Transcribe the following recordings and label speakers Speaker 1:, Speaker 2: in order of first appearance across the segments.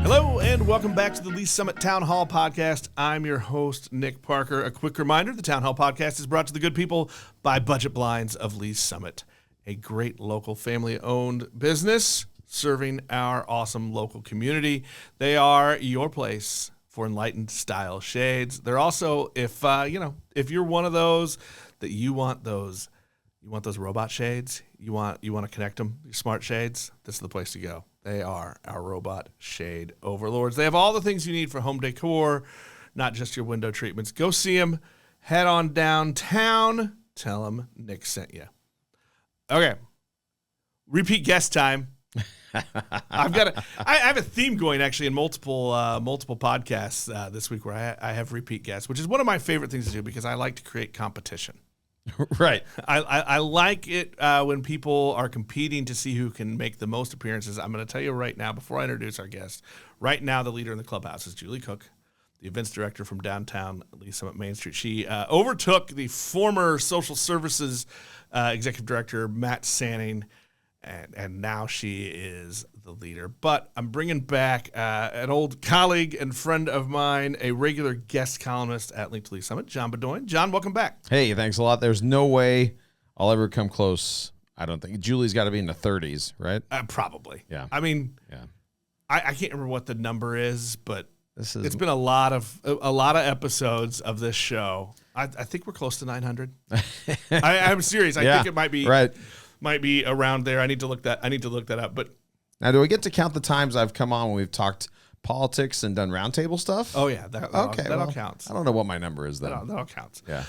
Speaker 1: Hello and welcome back to the Lee's Summit Town Hall Podcast. I'm your host, Nick Parker. A quick reminder, the Town Hall Podcast is brought to the good people by Budget Blinds of Lee's Summit, a great local family-owned business serving our awesome local community. They are your place for enlightened style shades. They're also, if you're one of those that you want those robot shades, you want to connect them, your smart shades, this is the place to go. They are our robot shade overlords. They have all the things you need for home decor, not just your window treatments. Go see them. Head on downtown. Tell them Nick sent you. Okay. Repeat guest time. I have a theme going actually in multiple podcasts this week where I have repeat guests, which is one of my favorite things to do because I like to create competition.
Speaker 2: Right.
Speaker 1: I like it when people are competing to see who can make the most appearances. I'm going to tell you right now, before I introduce our guest, right now the leader in the clubhouse is Julie Cook, the events director from downtown Lee's Summit Main Street. She overtook the former social services executive director, Matt Sanning, and now she is the leader. But I'm bringing back an old colleague and friend of mine, a regular guest columnist at Link to Lee's Summit, John Beaudoin. John, welcome back.
Speaker 2: Hey, thanks a lot. There's no way I'll ever come close. I don't think. Julie's got to be in the 30s, right?
Speaker 1: Probably.
Speaker 2: Yeah.
Speaker 1: I mean,
Speaker 2: yeah.
Speaker 1: I can't remember what the number is, but it's been a lot of episodes of this show. I think we're close to 900. I'm serious. I think it might be
Speaker 2: right.
Speaker 1: Might be around there. I need to look that up. But
Speaker 2: now, do we get to count the times I've come on when we've talked politics and done roundtable stuff?
Speaker 1: Oh yeah, that all counts.
Speaker 2: I don't know what my number is though.
Speaker 1: That all counts.
Speaker 2: Yeah.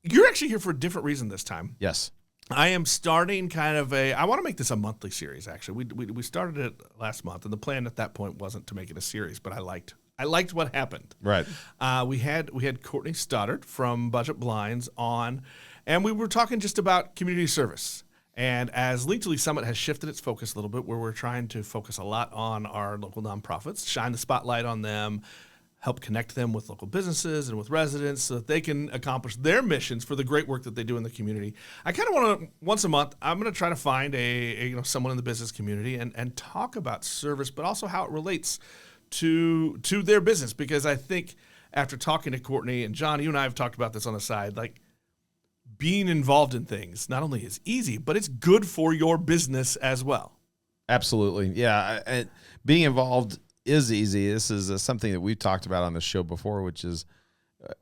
Speaker 1: You're actually here for a different reason this time.
Speaker 2: Yes.
Speaker 1: I am starting I want to make this a monthly series. Actually, we started it last month, and the plan at that point wasn't to make it a series, but I liked what happened.
Speaker 2: Right.
Speaker 1: We had Courtney Stoddard from Budget Blinds on, and we were talking just about community service. And as Link to Lee's Summit has shifted its focus a little bit, where we're trying to focus a lot on our local nonprofits, shine the spotlight on them, help connect them with local businesses and with residents so that they can accomplish their missions for the great work that they do in the community. I kind of want to, once a month, I'm going to try to find someone in the business community and talk about service, but also how it relates to their business. Because I think after talking to Courtney, and John, you and I have talked about this on the side, like being involved in things not only is easy, but it's good for your business as well.
Speaker 2: Absolutely. Yeah. Being involved is easy. This is something that we've talked about on the show before, which is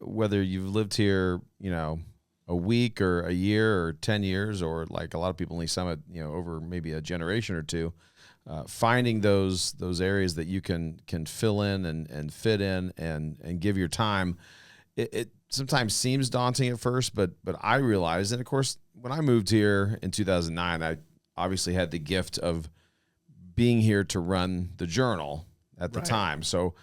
Speaker 2: whether you've lived here, a week or a year or 10 years, or like a lot of people in Lee's Summit, over maybe a generation or two, finding those areas that you can fill in and fit in and give your time. It sometimes seems daunting at first, but I realized, and of course, when I moved here in 2009, I obviously had the gift of being here to run the Journal at the time. So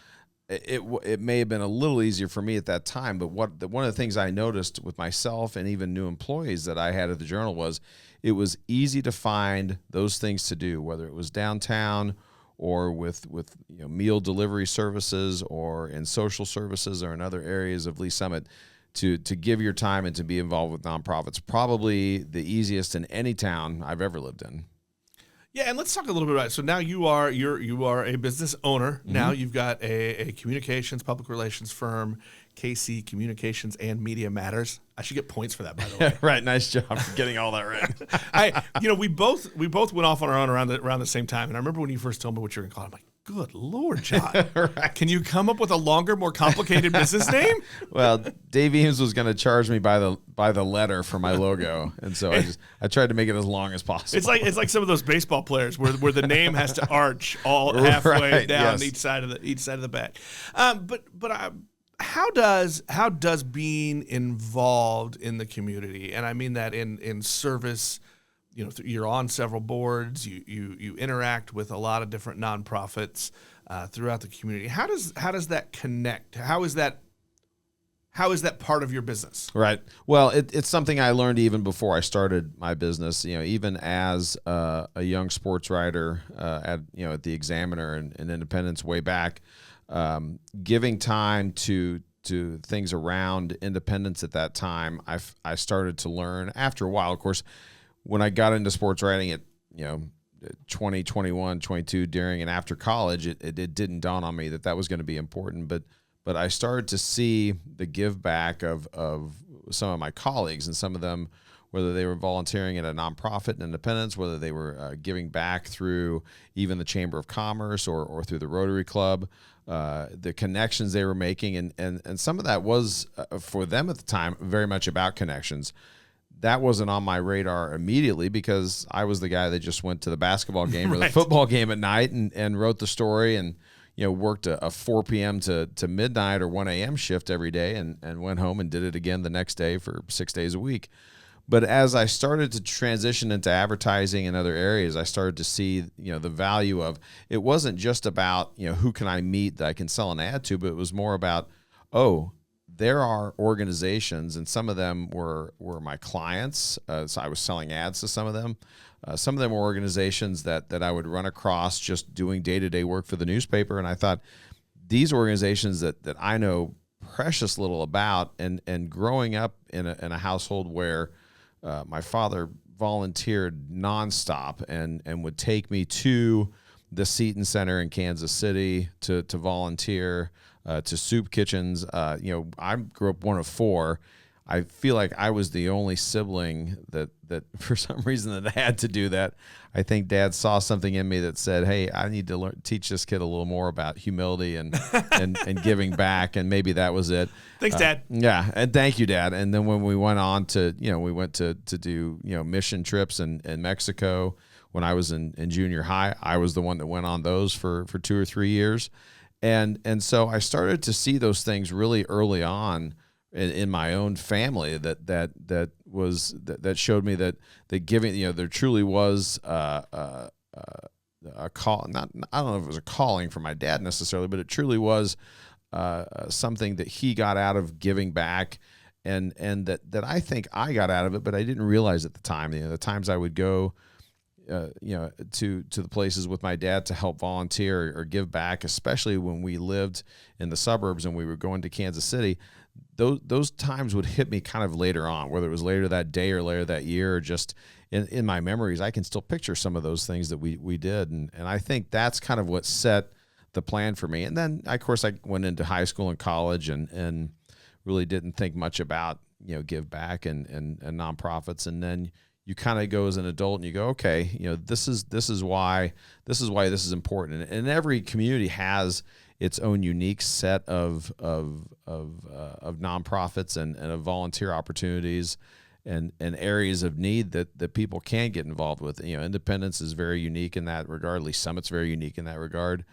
Speaker 2: it may have been a little easier for me at that time, but one of the things I noticed with myself and even new employees that I had at the Journal was it was easy to find those things to do, whether it was downtown or with meal delivery services or in social services or in other areas of Lee's Summit, to give your time and to be involved with nonprofits. Probably the easiest in any town I've ever lived in.
Speaker 1: Yeah, and let's talk a little bit about it. So now you are a business owner. Mm-hmm. Now you've got a communications, public relations firm, KC Communications and Media Matters. I should get points for that, by the way.
Speaker 2: Right, nice job for getting all that right.
Speaker 1: We both went off on our own around the same time. And I remember when you first told me what you were going to call it, I'm like, good Lord, John.
Speaker 2: Right.
Speaker 1: Can you come up with a longer, more complicated business name?
Speaker 2: Well, Dave Eames was going to charge me by the letter for my logo, and so I tried to make it as long as possible.
Speaker 1: It's like some of those baseball players where the name has to arch all halfway down each side of the bat. But how does being involved in the community, and I mean that in service, you're on several boards, you interact with a lot of different nonprofits throughout the community. How does that connect? How is that part of your business?
Speaker 2: Right. Well, it's something I learned even before I started my business. Even as a young sports writer at the Examiner and Independence way back, giving time to things around independence at that time, I started to learn after a while. Of course, when I got into sports writing, 20, 21, 22 during and after college, it didn't dawn on me that was going to be important. But I started to see the give back of some of my colleagues, and some of them, whether they were volunteering at a nonprofit in Independence, whether they were giving back through even the Chamber of Commerce or through the Rotary Club, the connections they were making. And some of that was, for them at the time, very much about connections. That wasn't on my radar immediately because I was the guy that just went to the basketball game or the football game at night and wrote the story and worked a 4 p.m. to midnight or 1 a.m. shift every day and went home and did it again the next day for 6 days a week. But as I started to transition into advertising and other areas, I started to see, the value of, it wasn't just about, who can I meet that I can sell an ad to, but it was more about, there are organizations, and some of them were my clients. So I was selling ads to some of them. Some of them were organizations that I would run across just doing day-to-day work for the newspaper. And I thought, these organizations that I know precious little about, and growing up in a household where my father volunteered nonstop and would take me to the Seton Center in Kansas City to volunteer, to soup kitchens. I grew up one of four. I feel like I was the only sibling that for some reason that had to do that. I think Dad saw something in me that said, "Hey, I need to teach this kid a little more about humility and giving back," and maybe that was it.
Speaker 1: Thanks, Dad.
Speaker 2: Yeah, and thank you, Dad. And then when we went on to, we went to do mission trips in Mexico when I was in junior high. I was the one that went on those for 2 or 3 years, and so I started to see those things really early on in my own family that showed me that giving, there truly was a call. I don't know if it was a calling for my dad necessarily, but it truly was something that he got out of giving back, and that I think I got out of it, but I didn't realize at the time. The times I would go to the places with my dad to help volunteer or give back, especially when we lived in the suburbs and we were going to Kansas City. Those times would hit me kind of later on, whether it was later that day or later that year, or just in my memories. I can still picture some of those things that we did. And I think that's kind of what set the plan for me. And then, of course, I went into high school and college and really didn't think much about, give back and nonprofits. And then you kind of go as an adult and you go, okay, this is why this is important. And every community has its own unique set of nonprofits and of volunteer opportunities and areas of need that people can get involved with. Independence is very unique in that regard. Lee's Summit's very unique in that regard.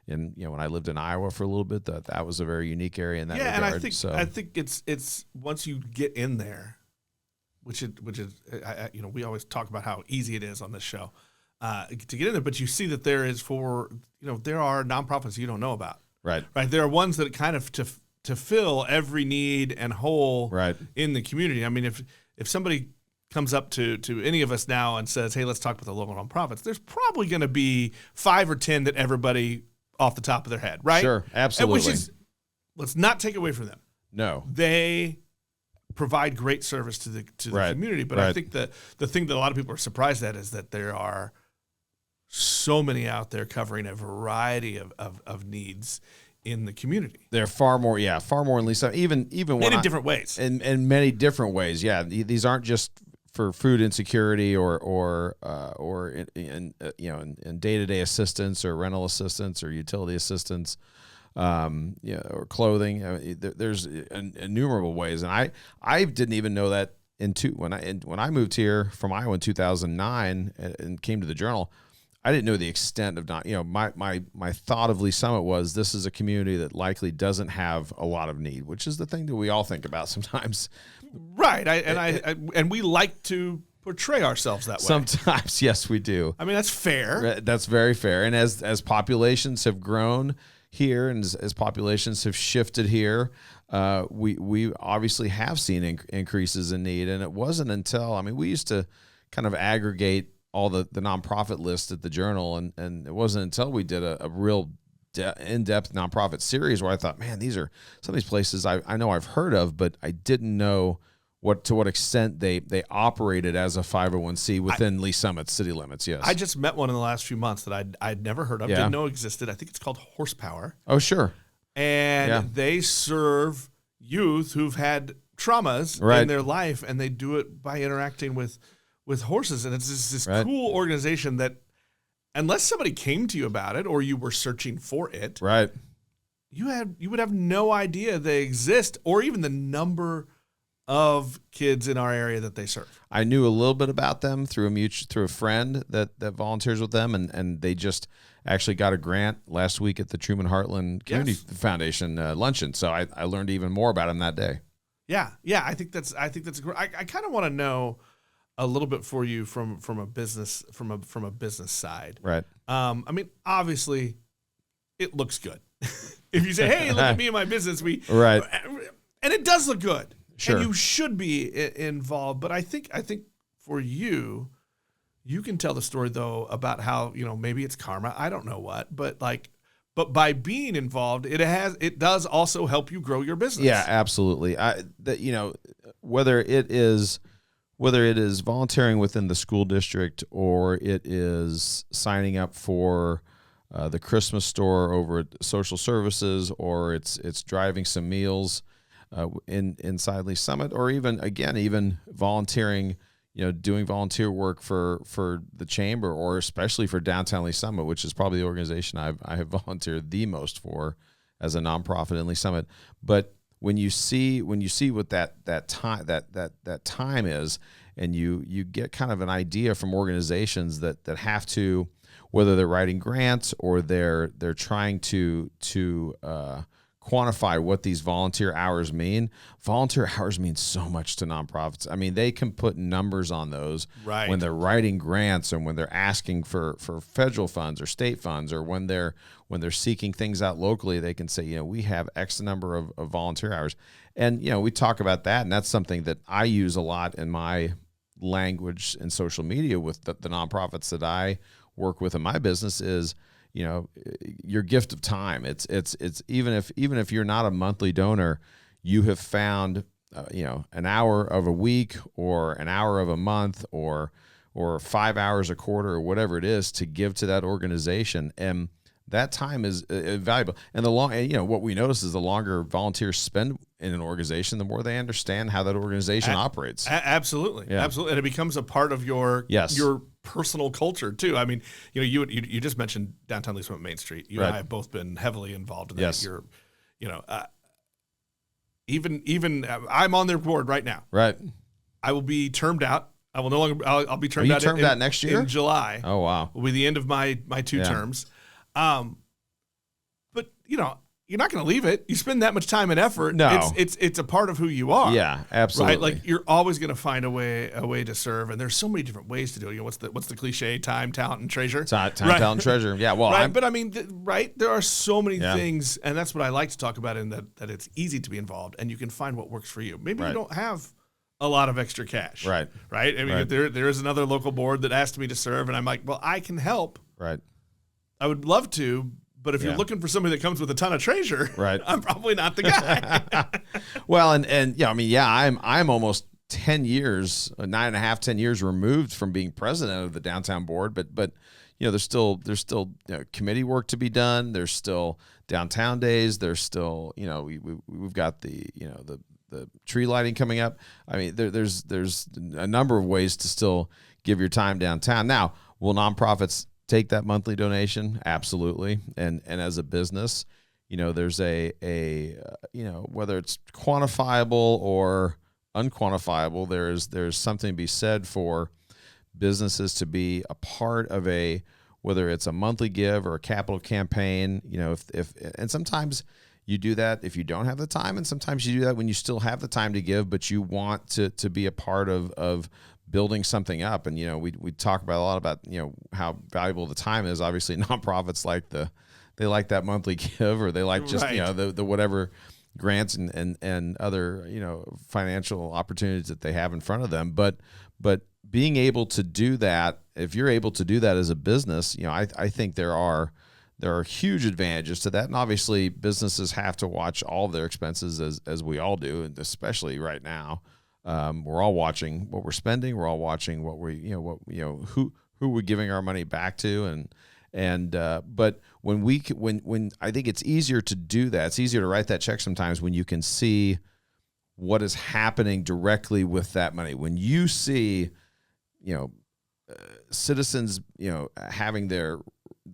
Speaker 2: And when I lived in Iowa for a little bit, that was a very unique area in that regard.
Speaker 1: And I think it's once you get in there, which is we always talk about how easy it is on this show to get in there, but you see that there are nonprofits you don't know about.
Speaker 2: Right.
Speaker 1: There are ones that kind of to fill every need and hole in the community. I mean, if somebody comes up to any of us now and says, "Hey, let's talk about the local nonprofits," there's probably going to be 5 or 10 that everybody off the top of their head, right?
Speaker 2: Sure, absolutely.
Speaker 1: Which is, let's not take away from them.
Speaker 2: No,
Speaker 1: they provide great service to the community, but I think that the thing that a lot of people are surprised at is that there are so many out there covering a variety of needs in the community.
Speaker 2: There are far more in Lee's Summit, even
Speaker 1: in different ways.
Speaker 2: In many different ways. Yeah, these aren't just for food insecurity or in day-to-day assistance or rental assistance or utility assistance, or clothing. There's innumerable ways, and I didn't even know that when I moved here from Iowa in 2009 and came to the Journal. I didn't know the extent of my thought of Lee's Summit was this is a community that likely doesn't have a lot of need, which is the thing that we all think about sometimes.
Speaker 1: Right. And we like to portray ourselves that way.
Speaker 2: Sometimes, yes, we do.
Speaker 1: I mean, that's fair.
Speaker 2: That's very fair. And as populations have grown here and as populations have shifted here, we obviously have seen increases in need. And it wasn't until, we used to kind of aggregate all the nonprofit list at the Journal, and it wasn't until we did a real in-depth nonprofit series where I thought, man, these are some of these places I know I've heard of, but I didn't know to what extent they operated as a 501c within Lee Summit city limits. Yes.
Speaker 1: I just met one in the last few months that I'd never heard of, didn't know existed. I think it's called Horsepower.
Speaker 2: Oh, sure.
Speaker 1: And they serve youth who've had traumas in their life, and they do it by interacting with horses. And it's this cool organization that, unless somebody came to you about it or you were searching for it, you would have no idea they exist, or even the number of kids in our area that they serve.
Speaker 2: I knew a little bit about them through a friend that volunteers with them, and they just actually got a grant last week at the Truman Heartland Community Foundation luncheon. So I learned even more about them that day.
Speaker 1: Yeah. I think that's great. I kind of want to know a little bit for you from a business side.
Speaker 2: Right.
Speaker 1: I mean, obviously, it looks good. If you say, "Hey, look at me and my business," and it does look good.
Speaker 2: Sure.
Speaker 1: And you should be involved. But I think for you can tell the story though about how, maybe it's karma. I don't know what, but by being involved, it does also help you grow your business.
Speaker 2: Yeah, absolutely. Whether it is volunteering within the school district, or it is signing up for the Christmas store over at social services, or it's driving some meals inside Lee Summit, or even volunteering, doing volunteer work for the chamber, or especially for Downtown Lee Summit, which is probably the organization I have volunteered the most for as a nonprofit in Lee Summit. But when you see what that time is, and you get kind of an idea from organizations that have to, whether they're writing grants or they're trying to quantify what these volunteer hours mean. Volunteer hours mean so much to nonprofits. I mean, they can put numbers on those when they're writing grants, and when they're asking for federal funds or state funds, or when they're seeking things out locally. They can say, we have X number of volunteer hours. And, we talk about that, and that's something that I use a lot in my language and social media with the nonprofits that I work with in my business is, your gift of time. It's even if you're not a monthly donor, you have found, an hour of a week, or an hour of a month, or 5 hours a quarter, or whatever it is, to give to that organization. And that time is valuable. And what we notice is the longer volunteers spend in an organization, the more they understand how that organization operates.
Speaker 1: Absolutely. And it becomes a part of your personal culture too. I mean, you just mentioned Downtown Lee Summit Main Street. You and I have both been heavily involved in that.
Speaker 2: Yes.
Speaker 1: You're, even I'm on their board right now.
Speaker 2: Right.
Speaker 1: I will be termed out. I will no longer. I'll be termed out.
Speaker 2: Out next year
Speaker 1: in July.
Speaker 2: Oh wow!
Speaker 1: Will be the end of my 2 terms. But you're not going to leave it. You spend that much time and effort.
Speaker 2: No,
Speaker 1: it's a part of who you are.
Speaker 2: Yeah, absolutely.
Speaker 1: Right? Like, you're always going to find a way to serve, and there's so many different ways to do it. What's the cliche? Time, talent, and treasure.
Speaker 2: Time, talent, and treasure. Yeah. Well,
Speaker 1: but I mean, there are so many things, and that's what I like to talk about. In that it's easy to be involved, and you can find what works for you. Maybe you don't have a lot of extra cash.
Speaker 2: Right.
Speaker 1: I mean, there is another local board that asked me to serve, and I'm like, well, I can help.
Speaker 2: Right.
Speaker 1: I would love to. But if you're looking for somebody that comes with a ton of treasure, I'm probably not the guy.
Speaker 2: Well, I'm almost 10 years, 9.5, 10 years removed from being president of the downtown board. But there's still committee work to be done. There's still downtown days. There's still we've got the tree lighting coming up. I mean, there's a number of ways to still give your time downtown. Now, will nonprofits take that monthly donation? Absolutely. And as a business, there's a whether it's quantifiable or unquantifiable, there's something to be said for businesses to be a part of whether it's a monthly give or a capital campaign, and sometimes you do that if you don't have the time, and sometimes you do that when you still have the time to give, but you want to be a part of building something up. And we talk about a lot about how valuable the time is. Obviously, nonprofits they like that monthly give, or they like just the whatever grants and other financial opportunities that they have in front of them. But being able to do that, if you're able to do that as a business, I think there are huge advantages to that. And obviously, businesses have to watch all of their expenses as we all do, and especially right now. We're all watching what we're spending. We're all watching what who we're giving our money back to, but when I think it's easier to do that. It's easier to write that check sometimes when you can see what is happening directly with that money. When you see, citizens, having their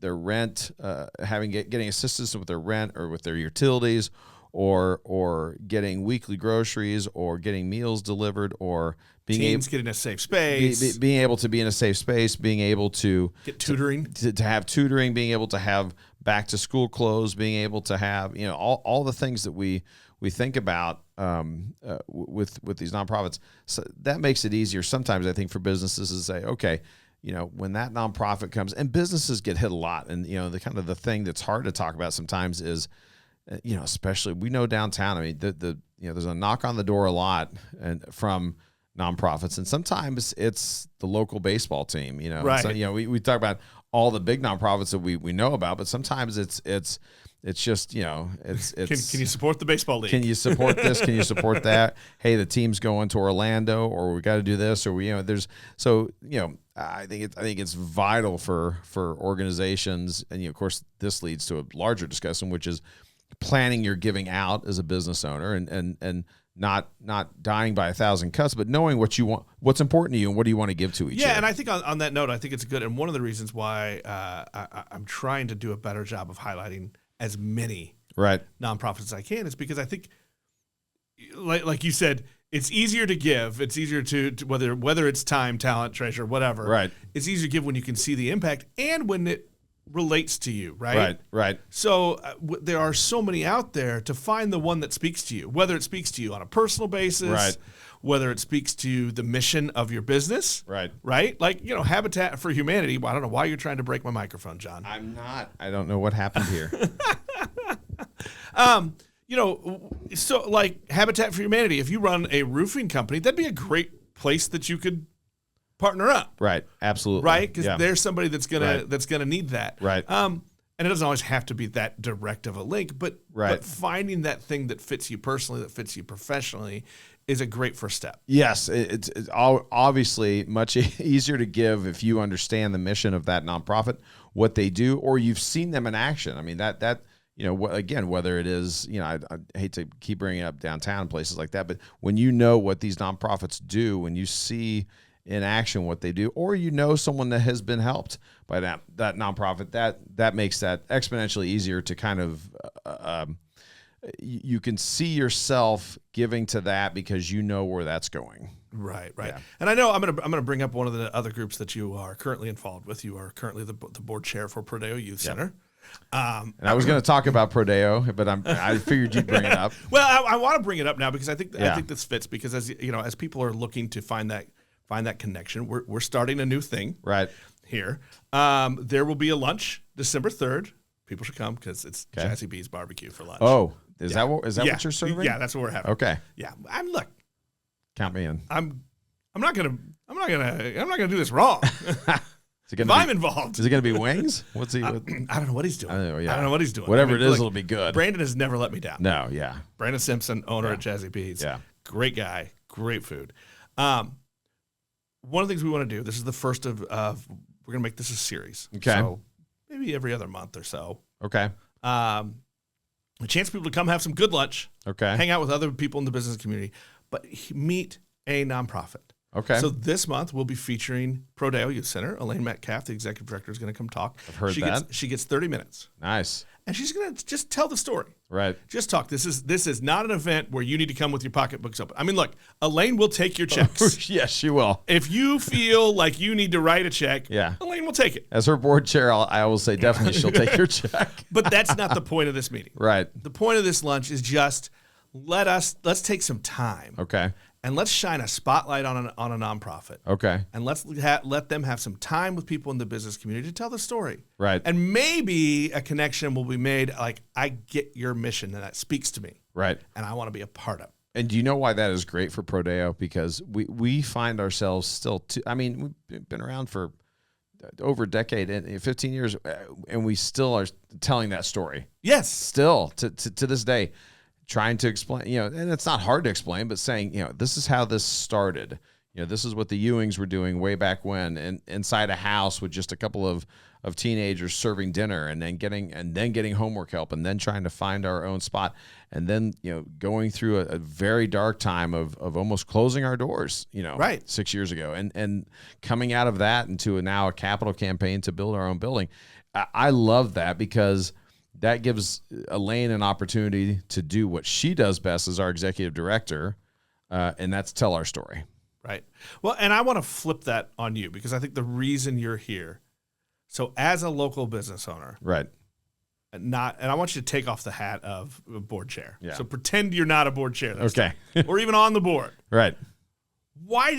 Speaker 2: rent, getting assistance with their rent or with their utilities, or getting weekly groceries, or getting meals delivered, or being
Speaker 1: getting a safe space,
Speaker 2: being able to be in a safe space, being able to
Speaker 1: get tutoring,
Speaker 2: to have tutoring, being able to have back to school clothes, being able to have all the things that we think about with these nonprofits. So that makes it easier sometimes, I think, for businesses to say, okay, when that nonprofit comes, and businesses get hit a lot, and the thing that's hard to talk about sometimes is, especially we know downtown. I mean, there's a knock on the door a lot, and from nonprofits, and sometimes it's the local baseball team.
Speaker 1: Right.
Speaker 2: So, we talk about all the big nonprofits that we know about, but sometimes it's just, it's
Speaker 1: can you support the baseball league?
Speaker 2: Can you support this? Can you support that? Hey, the team's going to Orlando, or we got to do this, or I think it's vital for organizations, and of course this leads to a larger discussion, which is planning your giving out as a business owner, and not dying by 1,000 cuts, but knowing what you want, what's important to you, and what do you want to give to each year.
Speaker 1: And I think on that note, I think it's good. And one of the reasons why I'm trying to do a better job of highlighting as many nonprofits as I can is because I think, like you said, it's easier to give. It's easier to whether it's time, talent, treasure, whatever.
Speaker 2: Right.
Speaker 1: It's easier to give when you can see the impact and when it relates to you, right?
Speaker 2: Right.
Speaker 1: So there are so many out there, to find the one that speaks to you, whether it speaks to you on a personal basis, whether it speaks to the mission of your business, right? Like, Habitat for Humanity. Well, I don't know why you're trying to break my microphone, John.
Speaker 2: I'm not. I don't know what happened here.
Speaker 1: So like Habitat for Humanity, if you run a roofing company, that'd be a great place that you could partner up.
Speaker 2: Right. Absolutely.
Speaker 1: Right. Because there's somebody that's gonna need that.
Speaker 2: Right.
Speaker 1: And it doesn't always have to be that direct of a link, but finding that thing that fits you personally, that fits you professionally, is a great first step.
Speaker 2: Yes, it's obviously much easier to give if you understand the mission of that nonprofit, what they do, or you've seen them in action. I mean, that again, whether it is, I hate to keep bringing up downtown places like that, but when you know what these nonprofits do, when you see in action what they do, or someone that has been helped by that nonprofit, that makes that exponentially easier to kind of you can see yourself giving to that because you know where that's going.
Speaker 1: Right.
Speaker 2: Yeah.
Speaker 1: And I know I'm gonna bring up one of the other groups that you are currently involved with. You are currently the board chair for Prodeo Youth Center.
Speaker 2: And I was going to talk about Prodeo, but I figured you'd bring it up.
Speaker 1: Well, I want to bring it up now because I think this fits, because as people are looking to find that connection, we're starting a new thing here. There will be a lunch December 3rd. People should come because it's Jazzy B's barbecue for lunch.
Speaker 2: Oh, is that what you're serving?
Speaker 1: Yeah, that's what we're having.
Speaker 2: Okay.
Speaker 1: Yeah,
Speaker 2: count me in.
Speaker 1: I'm not gonna do this wrong. If I'm involved.
Speaker 2: Is it going to be wings? What's he?
Speaker 1: I don't know what he's doing. I don't know what he's doing.
Speaker 2: Whatever it is, it'll be good.
Speaker 1: Brandon has never let me down.
Speaker 2: No, yeah.
Speaker 1: Brandon Simpson, owner at Jazzy B's.
Speaker 2: Yeah.
Speaker 1: Great guy. Great food. One of the things we want to do, this is the first of we're going to make this a series.
Speaker 2: Okay.
Speaker 1: So maybe every other month or so.
Speaker 2: Okay.
Speaker 1: A chance for people to come have some good lunch.
Speaker 2: Okay.
Speaker 1: Hang out with other people in the business community, but meet a nonprofit.
Speaker 2: Okay.
Speaker 1: So this month we'll be featuring Prodeo Youth Center. Elaine Metcalf, the executive director, is going to come talk.
Speaker 2: I've heard that.
Speaker 1: She gets 30 minutes.
Speaker 2: Nice.
Speaker 1: And she's going to just tell the story.
Speaker 2: Right.
Speaker 1: Just talk. This is not an event where you need to come with your pocketbooks open. I mean, look, Elaine will take your checks.
Speaker 2: Yes, she will.
Speaker 1: If you feel like you need to write a check, Elaine will take it.
Speaker 2: As her board chair, I will say definitely she'll take your check.
Speaker 1: But that's not the point of this meeting.
Speaker 2: Right.
Speaker 1: The point of this lunch is just let's take some time.
Speaker 2: Okay.
Speaker 1: And let's shine a spotlight on a nonprofit.
Speaker 2: Okay.
Speaker 1: And let's let them have some time with people in the business community to tell the story.
Speaker 2: Right.
Speaker 1: And maybe a connection will be made, like, I get your mission and that speaks to me.
Speaker 2: Right.
Speaker 1: And I want to be a part of it.
Speaker 2: And do you know why that is great for Prodeo? Because we find ourselves still, we've been around for over a decade and 15 years, and we still are telling that story.
Speaker 1: Yes.
Speaker 2: Still to this day. trying to explain, and it's not hard to explain, but saying, this is how this started. This is what the Ewings were doing way back when, and inside a house with just a couple of teenagers serving dinner, and then getting homework help, and then trying to find our own spot, and then going through a very dark time of almost closing our doors,
Speaker 1: right,
Speaker 2: 6 years ago, and coming out of that into now a capital campaign to build our own building. I love that, because that gives Elaine an opportunity to do what she does best as our executive director, and that's tell our story.
Speaker 1: Right. Well, and I want to flip that on you, because I think the reason you're here, so as a local business owner,
Speaker 2: right,
Speaker 1: and I want you to take off the hat of a board chair.
Speaker 2: Yeah.
Speaker 1: So pretend you're not a board chair.
Speaker 2: Okay.
Speaker 1: Or even on the board.
Speaker 2: Right.
Speaker 1: Why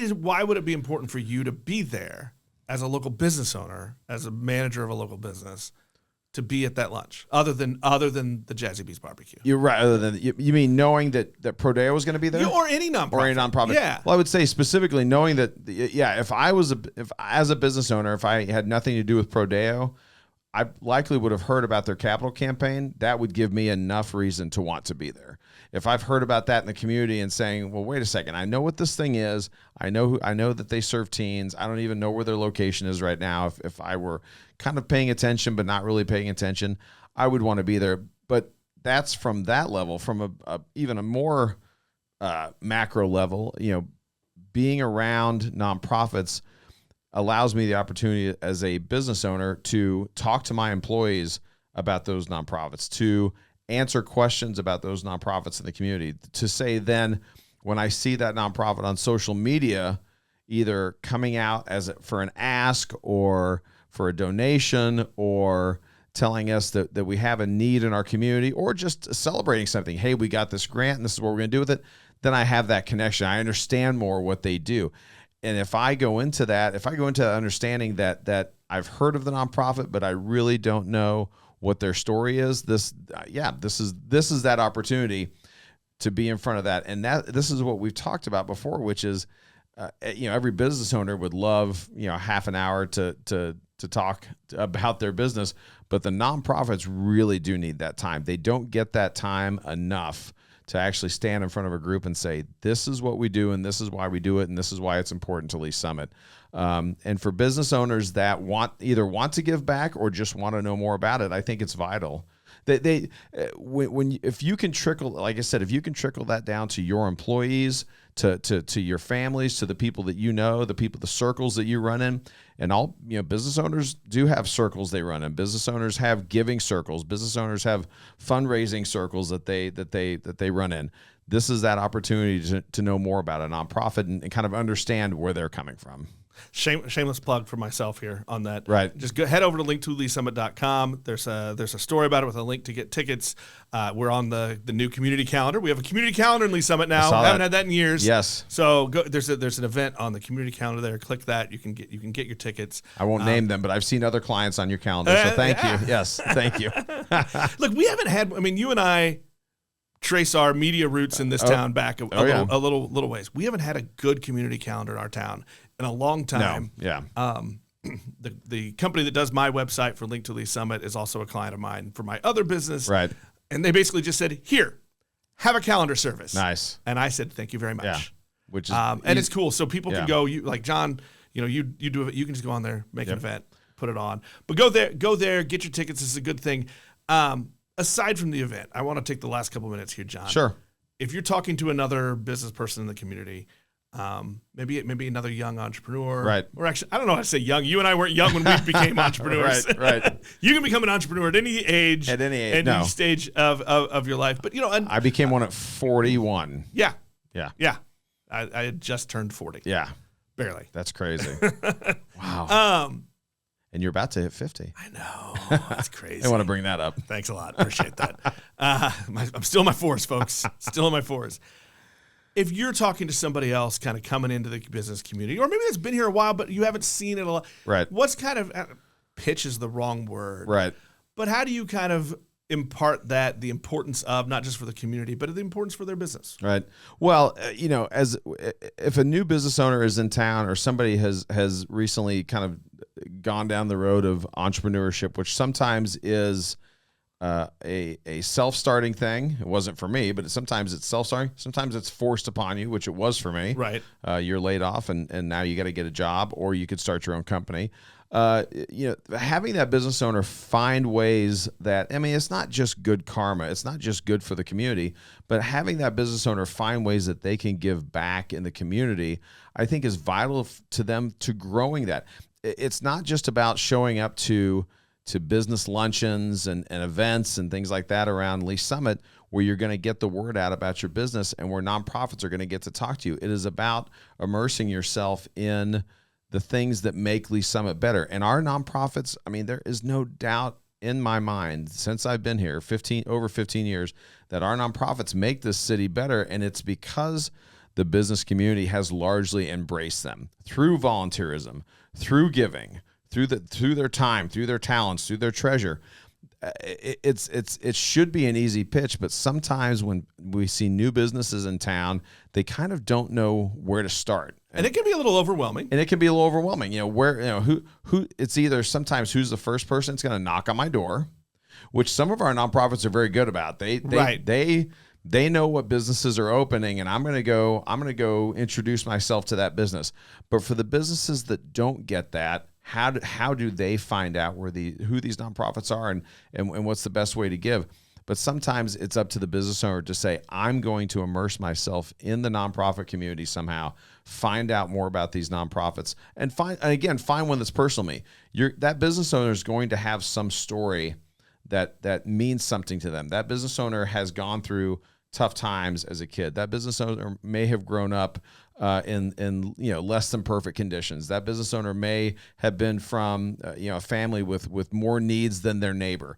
Speaker 1: would it be important for you to be there as a local business owner, as a manager of a local business, to be at that lunch, other than the Jazzy Bees barbecue?
Speaker 2: You're right. Other than you mean knowing that Prodeo was going to be there,
Speaker 1: or any nonprofit,
Speaker 2: Yeah. Well, I would say specifically knowing that. Yeah. If as a business owner, if I had nothing to do with Prodeo, I likely would have heard about their capital campaign. That would give me enough reason to want to be there. If I've heard about that in the community and saying, well, wait a second, I know what this thing is. I know that they serve teens. I don't even know where their location is right now. If I were kind of paying attention, but not really paying attention, I would want to be there. But that's from that level, from even a more macro level, being around nonprofits allows me the opportunity as a business owner to talk to my employees about those nonprofits, to answer questions about those nonprofits in the community, to say then when I see that nonprofit on social media, either coming out for an ask or for a donation, or telling us that we have a need in our community, or just celebrating something. Hey, we got this grant and this is what we're going to do with it. Then I have that connection. I understand more what they do. And if I go into understanding that I've heard of the nonprofit, but I really don't know what their story is, this is that opportunity to be in front of that. And this is what we've talked about before, which is, every business owner would love, half an hour to talk about their business, but the nonprofits really do need that time. They don't get that time enough to actually stand in front of a group and say, this is what we do, and this is why we do it, and this is why it's important to Lee's Summit. And for business owners that either want to give back or just want to know more about it, I think it's vital. If you can trickle, like I said, if you can trickle that down to your employees, to your families, to the people that the circles that you run in, and all business owners do have circles they run in. Business owners have giving circles. Business owners have fundraising circles that they run in. This is that opportunity to know more about a nonprofit and kind of understand where they're coming from.
Speaker 1: Shameless plug for myself here on that.
Speaker 2: Right.
Speaker 1: Just head over to link2leesummit.com. There's a story about it with a link to get tickets. We're on the new community calendar. We have a community calendar in Lee's Summit now. Haven't had that in years.
Speaker 2: Yes.
Speaker 1: So there's an event on the community calendar there. Click that. You can get your tickets.
Speaker 2: I won't name them, but I've seen other clients on your calendar. So thank you. Yes. Thank you.
Speaker 1: Look, we haven't had. you and I trace our media roots in this town back a little ways. We haven't had a good community calendar in our town in a long time.
Speaker 2: No. Yeah.
Speaker 1: The company that does my website for Link to Lee's Summit is also a client of mine for my other business.
Speaker 2: Right.
Speaker 1: And they basically just said, here, have a calendar service.
Speaker 2: Nice.
Speaker 1: And I said, thank you very much.
Speaker 2: Yeah. Which is
Speaker 1: and it's cool. So people can go, like John, you do it. You can just go on there, make an event, put it on. But go there, get your tickets. This is a good thing. Aside from the event, I want to take the last couple minutes here, John.
Speaker 2: Sure.
Speaker 1: If you're talking to another business person in the community, maybe another young entrepreneur,
Speaker 2: right?
Speaker 1: Or actually, I don't know how to say young. You and I weren't young when we became entrepreneurs,
Speaker 2: right?
Speaker 1: You can become an entrepreneur at any age, any stage of your life. But
Speaker 2: I became one at 41.
Speaker 1: Yeah. I had just turned 40.
Speaker 2: Yeah,
Speaker 1: barely.
Speaker 2: That's crazy. Wow. And you're about to hit 50.
Speaker 1: I know. That's crazy.
Speaker 2: I want to bring that up.
Speaker 1: Thanks a lot. Appreciate that. I'm still in my fours, folks. Still in my fours. If you're talking to somebody else kind of coming into the business community, or maybe that's been here a while, but you haven't seen it a lot.
Speaker 2: Right.
Speaker 1: What's kind of, pitch is the wrong word.
Speaker 2: Right.
Speaker 1: But how do you kind of impart the importance of, not just for the community, but the importance for their business?
Speaker 2: Right. Well, if a new business owner is in town, or somebody has recently kind of gone down the road of entrepreneurship, which sometimes is a self-starting thing. It wasn't for me, but sometimes it's self-starting. Sometimes it's forced upon you, which it was for me.
Speaker 1: Right.
Speaker 2: You're laid off, and now you got to get a job, or you could start your own company. Having that business owner find ways that, I mean, it's not just good karma. It's not just good for the community, but having that business owner find ways that they can give back in the community, I think is vital to them to growing that. It's not just about showing up to business luncheons and events and things like that around Lee's Summit, where you're going to get the word out about your business and where nonprofits are going to get to talk to you. It is about immersing yourself in the things that make Lee's Summit better. And our nonprofits, I mean, there is no doubt in my mind, since I've been here over 15 years, that our nonprofits make this city better. And it's because the business community has largely embraced them through volunteerism, through giving, through their time, through their talents, through their treasure. It should be an easy pitch, but sometimes when we see new businesses in town, they kind of don't know where to start.
Speaker 1: And it can be a little overwhelming.
Speaker 2: Who it's either sometimes who's the first person that's going to knock on my door, which some of our nonprofits are very good about. They know what businesses are opening, and I'm going to go introduce myself to that business. But for the businesses that don't get that, how do they find out who these nonprofits are and what's the best way to give? But sometimes it's up to the business owner to say, I'm going to immerse myself in the nonprofit community somehow, find out more about these nonprofits, and find one that's personal to me. That business owner is going to have some story that means something to them. That business owner has gone through tough times as a kid. That business owner may have grown up in less than perfect conditions. That business owner may have been from a family with more needs than their neighbor.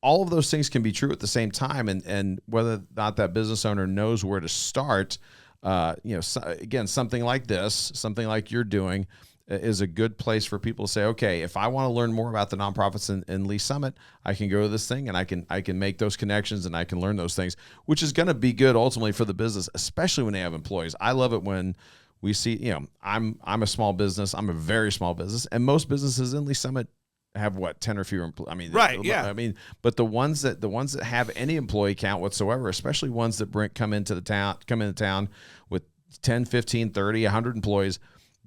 Speaker 2: All of those things can be true at the same time, and whether or not that business owner knows where to start, again, something like this, something like you're doing, is a good place for people to say, okay, if I want to learn more about the nonprofits in Lee's Summit, I can go to this thing and I can make those connections and I can learn those things, which is going to be good ultimately for the business, especially when they have employees. I love it when we see, I'm a small business. I'm a very small business, and most businesses in Lee's Summit have 10 or fewer employees. I mean,
Speaker 1: right, yeah.
Speaker 2: I mean, but the ones that have any employee count whatsoever, especially ones that come into town with 10, 15, 30, 100 employees,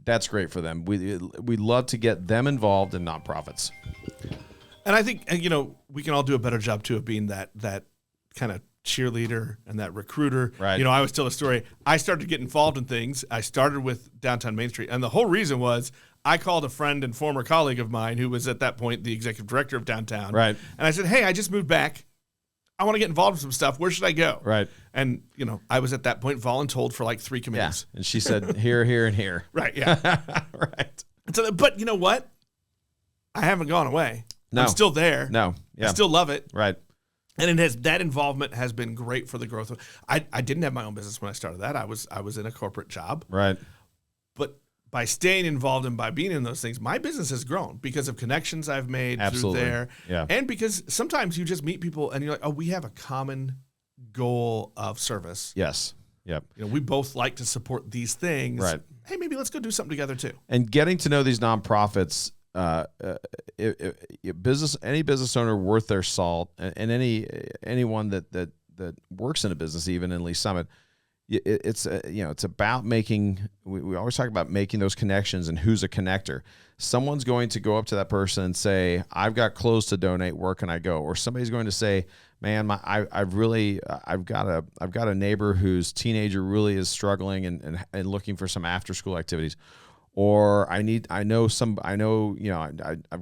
Speaker 2: that's great for them. We love to get them involved in nonprofits.
Speaker 1: And I think, we can all do a better job too of being that kind of cheerleader and that recruiter.
Speaker 2: Right.
Speaker 1: I always tell a story. I started to get involved in things. I started with Downtown Main Street, and the whole reason was I called a friend and former colleague of mine who was at that point the executive director of Downtown.
Speaker 2: Right.
Speaker 1: And I said, hey, I just moved back. I want to get involved in some stuff. Where should I go?
Speaker 2: Right.
Speaker 1: And, I was at that point voluntold for like 3 committees.
Speaker 2: Yeah. And she said, here, here, and here.
Speaker 1: Right, yeah.
Speaker 2: Right.
Speaker 1: So, but you know what? I haven't gone away.
Speaker 2: No.
Speaker 1: I'm still there.
Speaker 2: No. Yeah.
Speaker 1: I still love it.
Speaker 2: Right.
Speaker 1: And that involvement has been great for the growth. I didn't have my own business when I started that. I was in a corporate job.
Speaker 2: Right.
Speaker 1: But by staying involved and by being in those things, my business has grown because of connections I've made through there.
Speaker 2: Yeah.
Speaker 1: And because sometimes you just meet people and you're like, oh, we have a common goal of service.
Speaker 2: Yes. Yep.
Speaker 1: We both like to support these things.
Speaker 2: Right.
Speaker 1: Hey, maybe let's go do something together too.
Speaker 2: And getting to know these nonprofits, any business owner worth their salt, and anyone that works in a business, even in Lee's Summit, it's about making. We always talk about making those connections and who's a connector. Someone's going to go up to that person and say, "I've got clothes to donate. Where can I go?" Or somebody's going to say, "Man, I've got a neighbor whose teenager really is struggling and looking for some after school activities." Or I've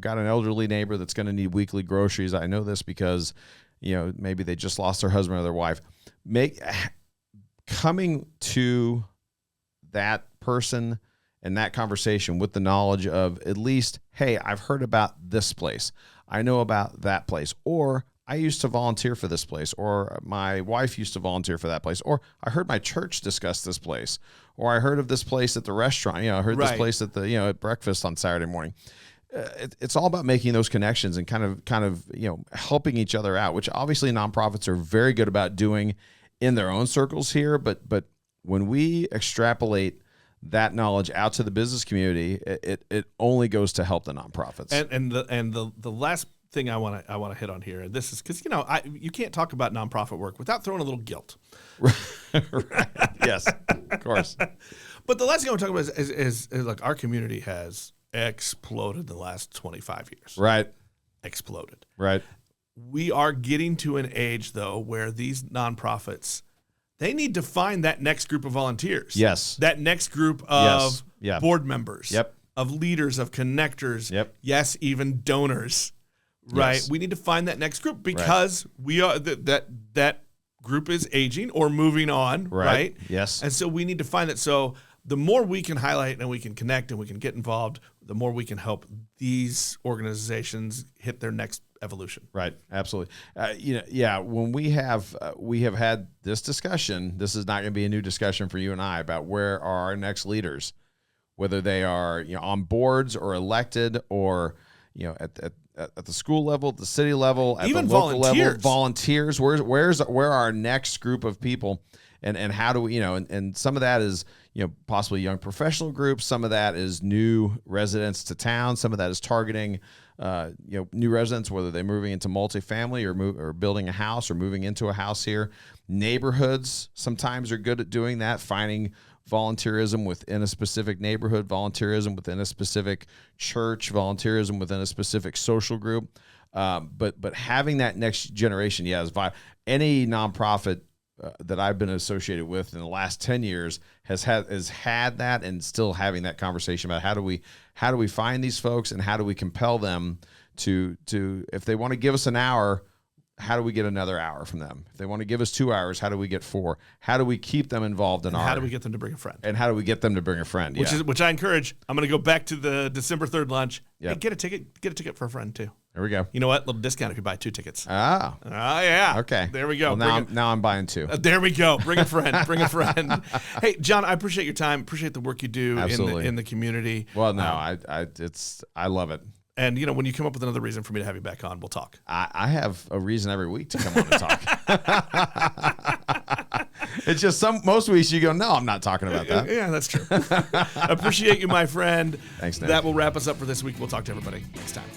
Speaker 2: got an elderly neighbor that's going to need weekly groceries. I know this because, maybe they just lost their husband or their wife. Coming to that person and that conversation with the knowledge of at least, hey, I've heard about this place. I know about that place. Or I used to volunteer for this place, or my wife used to volunteer for that place, or I heard my church discuss this place, or I heard of this place at the restaurant. I heard this place at the at breakfast on Saturday morning. It's all about making those connections and kind of helping each other out, which obviously nonprofits are very good about doing in their own circles here. But when we extrapolate that knowledge out to the business community, it only goes to help the nonprofits.
Speaker 1: And the last thing I want to hit on here, and this is because you can't talk about nonprofit work without throwing a little guilt.
Speaker 2: Right. Yes, of course.
Speaker 1: But the last thing I want to talk about is like our community has exploded in the last 25 years.
Speaker 2: Right.
Speaker 1: Exploded.
Speaker 2: Right.
Speaker 1: We are getting to an age though where these nonprofits, they need to find that next group of volunteers.
Speaker 2: Yes.
Speaker 1: That next group of
Speaker 2: Yeah.
Speaker 1: board members.
Speaker 2: Yep.
Speaker 1: Of leaders, of connectors.
Speaker 2: Yep.
Speaker 1: Yes, even donors. Right.
Speaker 2: Yes.
Speaker 1: We need to find that next group because we are that group is aging or moving on. Right.
Speaker 2: Yes.
Speaker 1: And so we need to find that. So the more we can highlight and we can connect and we can get involved, the more we can help these organizations hit their next evolution.
Speaker 2: Right. Absolutely. When we have had this discussion, this is not going to be a new discussion for you and I about where are our next leaders, whether they are on boards or elected or at the school level, at the city level, at
Speaker 1: even
Speaker 2: the local level,
Speaker 1: volunteers.
Speaker 2: Where are our next group of people, and how do we and some of that is possibly young professional groups, some of that is new residents to town, some of that is targeting new residents, whether they're moving into multifamily or building a house or moving into a house here. Neighborhoods sometimes are good at doing that, finding volunteerism within a specific neighborhood, volunteerism within a specific church, volunteerism within a specific social group. But having that next generation, is vital. Any nonprofit that I've been associated with in the last 10 years has had that, and still having that conversation about how do we find these folks and how do we compel them to if they want to give us an hour, how do we get another hour from them? If they want to give us 2 hours, how do we get 4? How do we keep them involved in
Speaker 1: how do we get them to bring a friend?
Speaker 2: And how do we get them to bring a friend?
Speaker 1: Which I encourage. I'm going to go back to the December 3rd lunch.
Speaker 2: Yep.
Speaker 1: Hey, get a ticket for a friend too.
Speaker 2: There we go.
Speaker 1: You know what? Little discount if you buy 2 tickets.
Speaker 2: Ah.
Speaker 1: Oh, yeah.
Speaker 2: Okay.
Speaker 1: There we go.
Speaker 2: Well, now I'm buying 2.
Speaker 1: There we go. Bring a friend. Bring a friend. Hey, John, I appreciate your time. Appreciate the work you do in the community.
Speaker 2: Well, no, I love it.
Speaker 1: And when you come up with another reason for me to have you back on, we'll talk.
Speaker 2: I have a reason every week to come on and talk. It's just most weeks you go, no, I'm not talking about that.
Speaker 1: Yeah, that's true. Appreciate you, my friend.
Speaker 2: Thanks, Nick.
Speaker 1: That will wrap us up for this week. We'll talk to everybody next time.